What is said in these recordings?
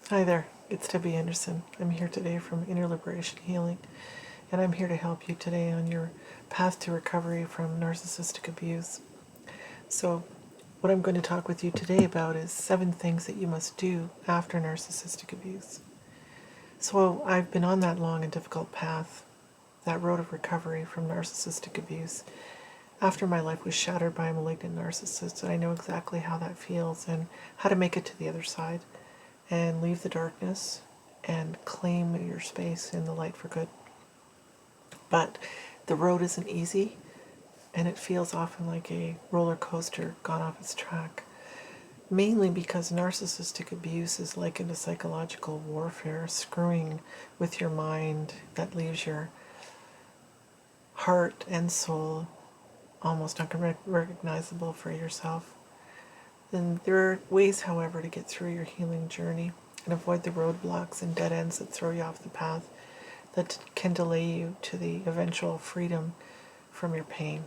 Hi there, it's Debbie Anderson. I'm here today from Inner Liberation Healing, and I'm here to help you today on your path to recovery from narcissistic abuse. So, what I'm going to talk with you today about is 7 things that you must do after narcissistic abuse. So, I've been on that long and difficult path, that road of recovery from narcissistic abuse, after my life was shattered by a malignant narcissist, and I know exactly how that feels and how to make it to the other side and leave the darkness and claim your space in the light for good. But the road isn't easy, and it feels often like a roller coaster gone off its track, mainly because narcissistic abuse is likened to psychological warfare, screwing with your mind that leaves your heart and soul almost unrecognizable for yourself. And there are ways, however, to get through your healing journey and avoid the roadblocks and dead ends that throw you off the path that can delay you to the eventual freedom from your pain.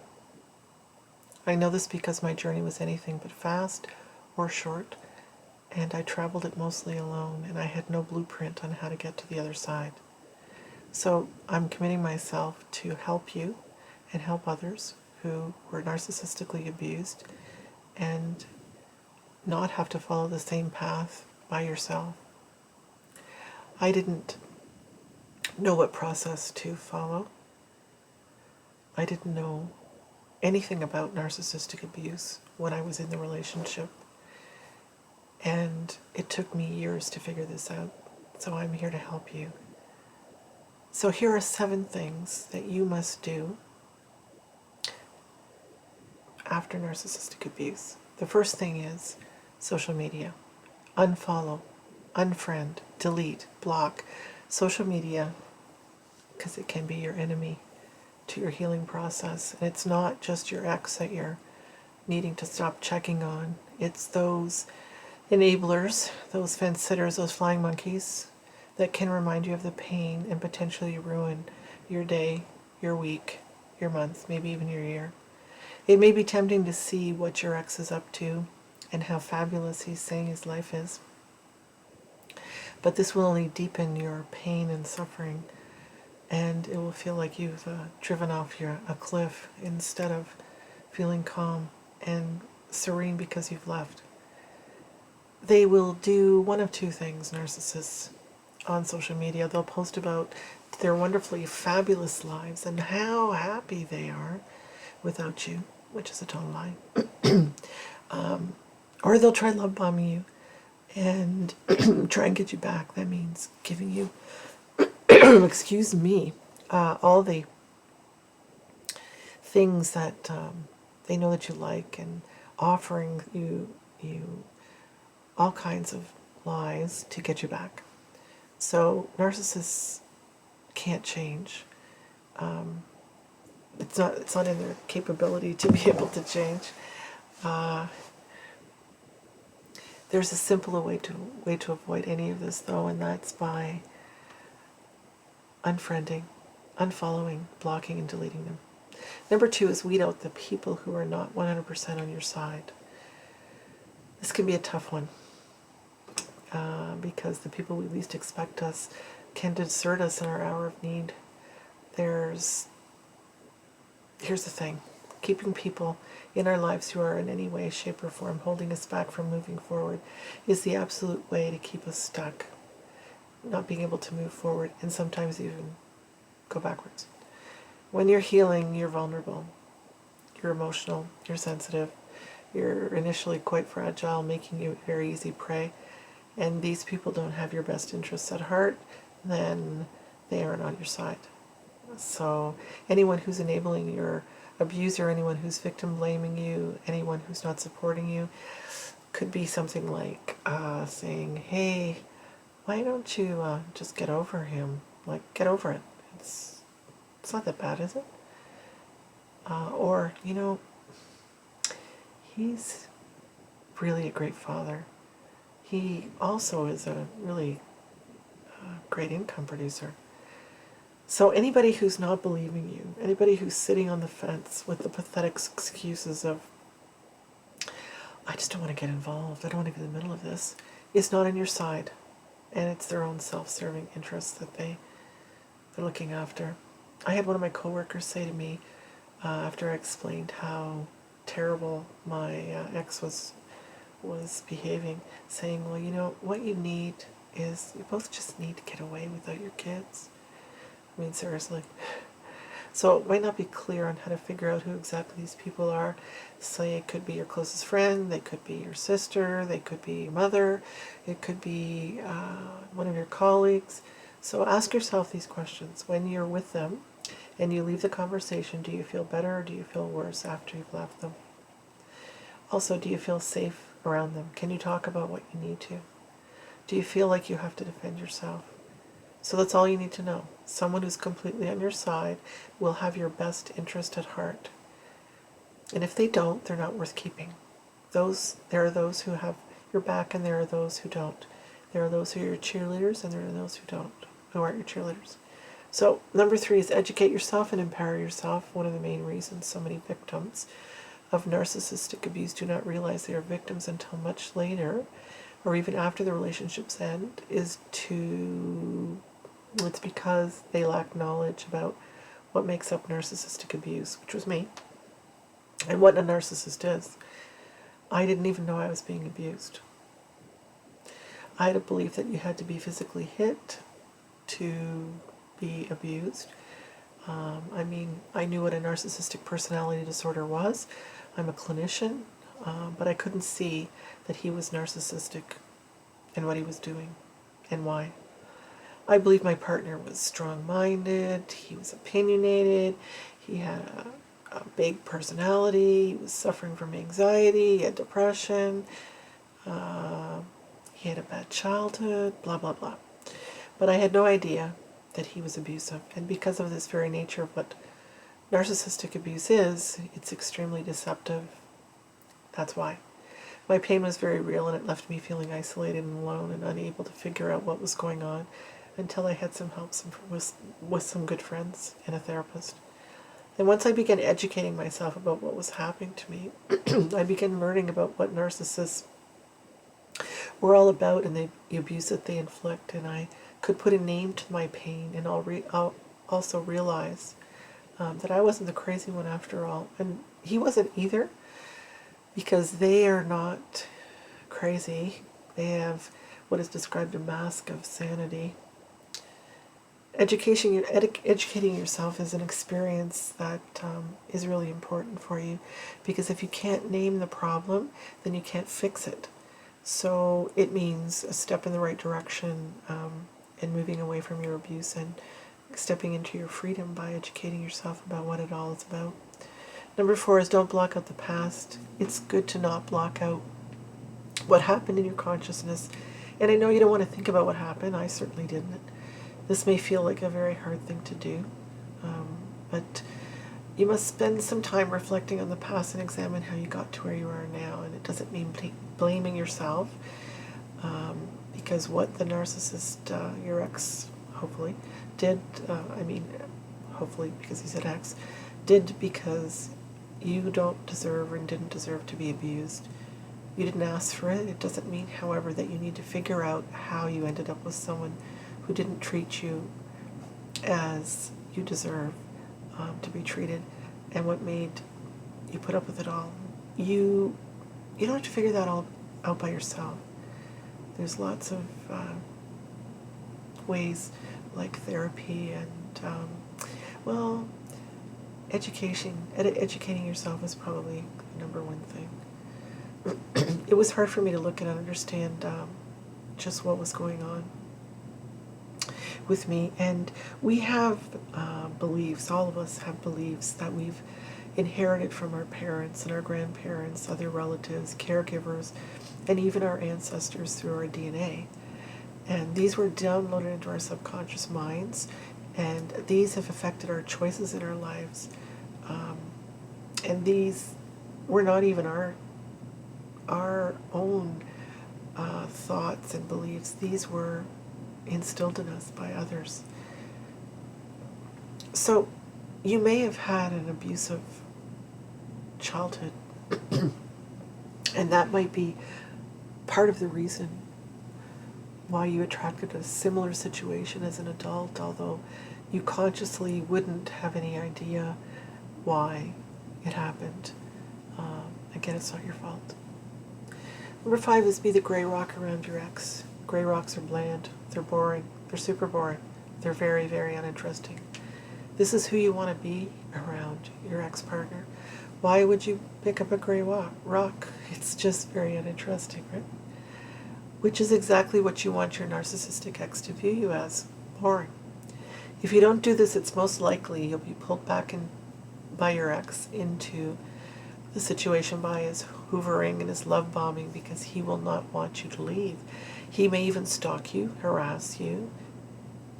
I know this because my journey was anything but fast or short, and I traveled it mostly alone, and I had no blueprint on how to get to the other side. So I'm committing myself to help you and help others who were narcissistically abused and not have to follow the same path by yourself. I didn't know what process to follow. I didn't know anything about narcissistic abuse when I was in the relationship. And it took me years to figure this out. So I'm here to help you. So here are 7 things that you must do after narcissistic abuse. The first thing is social media. Unfollow, unfriend, delete, block. Social media, because it can be your enemy to your healing process. And it's not just your ex that you're needing to stop checking on. It's those enablers, those fence sitters, those flying monkeys that can remind you of the pain and potentially ruin your day, your week, your month, maybe even your year. It may be tempting to see what your ex is up to and how fabulous he's saying his life is, but this will only deepen your pain and suffering, and it will feel like you've driven off a cliff instead of feeling calm and serene because you've left. They will do one of 2 things, narcissists, on social media. They'll post about their wonderfully fabulous lives and how happy they are without you, which is a total lie. Or they'll try love bombing you and try and get you back. That means giving you, excuse me, all the things that they know that you like and offering you all kinds of lies to get you back. So narcissists can't change. It's not in their capability to be able to change. There's a simpler way to avoid any of this, though, and that's by unfriending, unfollowing, blocking, and deleting them. Number 2 is weed out the people who are not 100% on your side. This can be a tough one because the people we least expect us can desert us in our hour of need. Here's the thing. Keeping people in our lives who are in any way, shape, or form holding us back from moving forward is the absolute way to keep us stuck, not being able to move forward, and sometimes even go backwards. When you're healing, you're vulnerable, you're emotional, you're sensitive, you're initially quite fragile, making you very easy prey, and these people don't have your best interests at heart, then they aren't on your side. So anyone who's enabling your abuser, anyone who's victim blaming you, anyone who's not supporting you, could be something like saying, hey, why don't you just get over him? Like, get over it. It's not that bad, is it? Or, he's really a great father. He also is a really great income producer. So anybody who's not believing you, anybody who's sitting on the fence with the pathetic excuses of, I just don't want to get involved, I don't want to get in the middle of this, is not on your side. and it's their own self-serving interests that they're looking after. I had one of my coworkers say to me, after I explained how terrible my ex was behaving, saying, well, you know, what you need is, you both just need to get away without your kids. I mean, seriously. So it might not be clear on how to figure out who exactly these people are. Say it could be your closest friend, they could be your sister, they could be your mother, it could be one of your colleagues. So ask yourself these questions. When you're with them and you leave the conversation, do you feel better or do you feel worse after you've left them? Also, do you feel safe around them? Can you talk about what you need to? Do you feel like you have to defend yourself? So that's all you need to know. Someone who's completely on your side will have your best interest at heart. And if they don't, they're not worth keeping. There are those who have your back and there are those who don't. There are those who are your cheerleaders and there are those who aren't your cheerleaders. So number 3 is educate yourself and empower yourself. One of the main reasons so many victims of narcissistic abuse do not realize they are victims until much later, or even after the relationships end, it's because they lack knowledge about what makes up narcissistic abuse, which was me, and what a narcissist is. I didn't even know I was being abused. I had a belief that you had to be physically hit to be abused. I knew what a narcissistic personality disorder was. I'm a clinician, but I couldn't see that he was narcissistic and what he was doing and why. I believe my partner was strong-minded, he was opinionated, he had a big personality, he was suffering from anxiety, he had depression, he had a bad childhood, blah, blah, blah. But I had no idea that he was abusive. And because of this very nature of what narcissistic abuse is, it's extremely deceptive. That's why. My pain was very real and it left me feeling isolated and alone and unable to figure out what was going on until I had some help with some good friends and a therapist. And once I began educating myself about what was happening to me, I began learning about what narcissists were all about and the abuse that they inflict, and I could put a name to my pain, and I'll also realize that I wasn't the crazy one after all, and he wasn't either, because they are not crazy. They have what is described a mask of sanity. Educating yourself is an experience that is really important for you, because if you can't name the problem, then you can't fix it. So it means a step in the right direction and moving away from your abuse and stepping into your freedom by educating yourself about what it all is about. Number 4 is don't block out the past. It's good to not block out what happened in your consciousness. And I know you don't want to think about what happened. I certainly didn't. This may feel like a very hard thing to do, but you must spend some time reflecting on the past and examine how you got to where you are now. And it doesn't mean blaming yourself, because what the narcissist, your ex, hopefully, did, hopefully because he said ex, did because you don't deserve and didn't deserve to be abused. You didn't ask for it. It doesn't mean, however, that you need to figure out how you ended up with someone who didn't treat you as you deserve to be treated, and what made you put up with it all. You don't have to figure that all out by yourself. There's lots of ways, like therapy and educating yourself is probably the number one thing. It was hard for me to look at and understand just what was going on with me. And we have beliefs, all of us have beliefs that we've inherited from our parents and our grandparents, other relatives, caregivers, and even our ancestors through our DNA. And these were downloaded into our subconscious minds, and these have affected our choices in our lives. And these were not even our own thoughts and beliefs. These were instilled in us by others. So you may have had an abusive childhood, and that might be part of the reason why you attracted a similar situation as an adult, although you consciously wouldn't have any idea why it happened. Again, it's not your fault. Number 5 is be the gray rock around your ex. Gray rocks are bland. They're boring. They're super boring. They're very, very uninteresting. This is who you want to be around your ex-partner. Why would you pick up a gray rock? It's just very uninteresting, right? Which is exactly what you want your narcissistic ex to view you as. Boring. If you don't do this, it's most likely you'll be pulled back by your ex into the situation by his hoovering and his love bombing, because he will not want you to leave. He may even stalk you, harass you,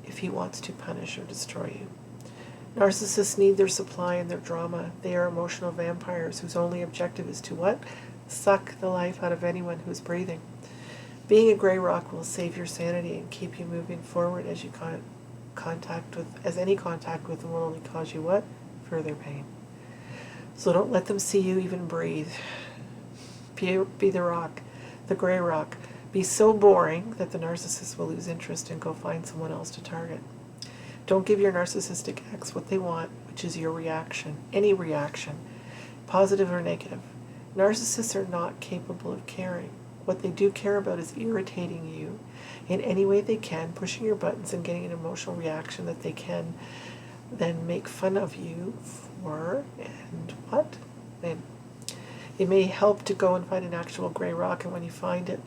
if he wants to punish or destroy you. Narcissists need their supply and their drama. They are emotional vampires whose only objective is to what? Suck the life out of anyone who's breathing. Being a gray rock will save your sanity and keep you moving forward, as any contact with them will only cause you what? Further pain. So don't let them see you even breathe. Be the rock, the gray rock. Be so boring that the narcissist will lose interest and go find someone else to target. Don't give your narcissistic ex what they want, which is your reaction, any reaction, positive or negative. Narcissists are not capable of caring. What they do care about is irritating you in any way they can, pushing your buttons and getting an emotional reaction that they can then make fun of you for. And what? It may help to go and find an actual gray rock, and when you find it,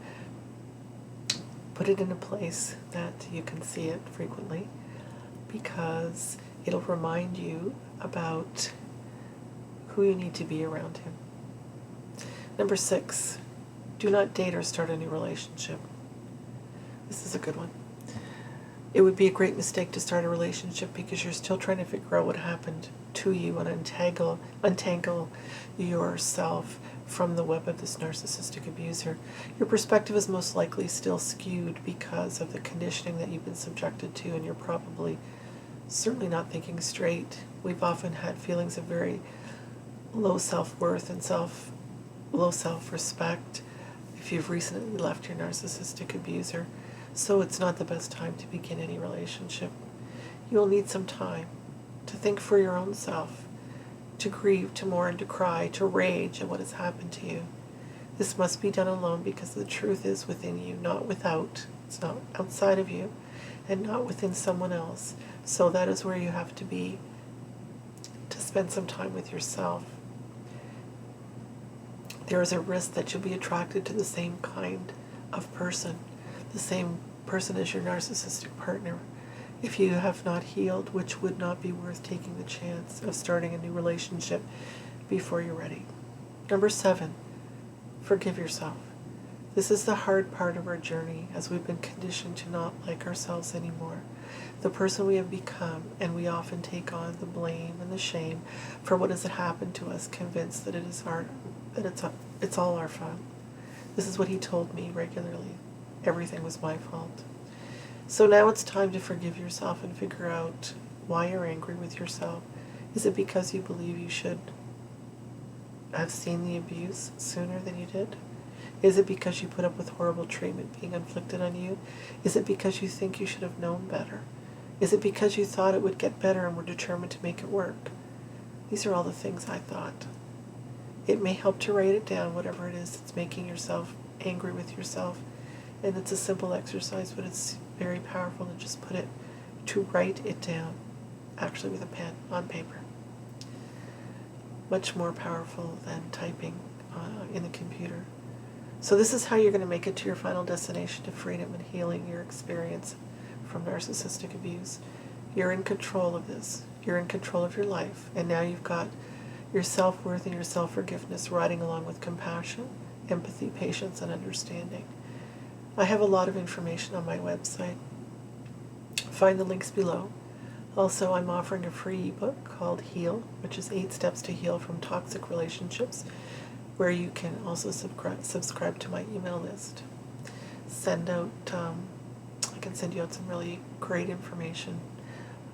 put it in a place that you can see it frequently, because it'll remind you about who you need to be around him. Number 6, do not date or start a new relationship. This is a good one. It would be a great mistake to start a relationship because you're still trying to figure out what happened to you and untangle yourself from the web of this narcissistic abuser. Your perspective is most likely still skewed because of the conditioning that you've been subjected to, and you're probably certainly not thinking straight. We've often had feelings of very low self-worth and low self-respect if you've recently left your narcissistic abuser. So it's not the best time to begin any relationship. You'll need some time to think for your own self, to grieve, to mourn, to cry, to rage at what has happened to you. This must be done alone because the truth is within you, not without. It's not outside of you and not within someone else. So that is where you have to be, to spend some time with yourself. There is a risk that you'll be attracted to the same kind of person, the same person as your narcissistic partner, if you have not healed, which would not be worth taking the chance of starting a new relationship before you're ready. Number 7, forgive yourself. This is the hard part of our journey, as we've been conditioned to not like ourselves anymore. The person we have become, and we often take on the blame and the shame for what has happened to us, convinced that it's all our fault. This is what he told me regularly. Everything was my fault. So now it's time to forgive yourself and figure out why you're angry with yourself. Is it because you believe you should have seen the abuse sooner than you did? Is it because you put up with horrible treatment being inflicted on you? Is it because you think you should have known better? Is it because you thought it would get better and were determined to make it work? These are all the things I thought. It may help to write it down, whatever it is that's making yourself angry with yourself. And it's a simple exercise, but it's very powerful to write it down, actually with a pen on paper. Much more powerful than typing in the computer. So this is how you're going to make it to your final destination, to freedom and healing your experience from narcissistic abuse. You're in control of this. You're in control of your life. And now you've got your self-worth and your self-forgiveness riding along with compassion, empathy, patience, and understanding. I have a lot of information on my website. Find the links below. Also, I'm offering a free ebook called Heal, which is 8 Steps to Heal from Toxic Relationships, where you can also subscribe to my email list. I can send you out some really great information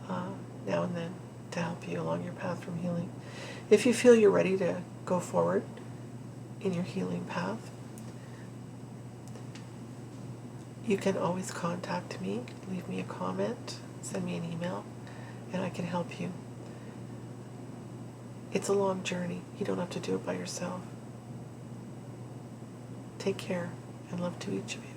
now and then to help you along your path from healing. If you feel you're ready to go forward in your healing path, you can always contact me, leave me a comment, send me an email, and I can help you. It's a long journey. You don't have to do it by yourself. Take care and love to each of you.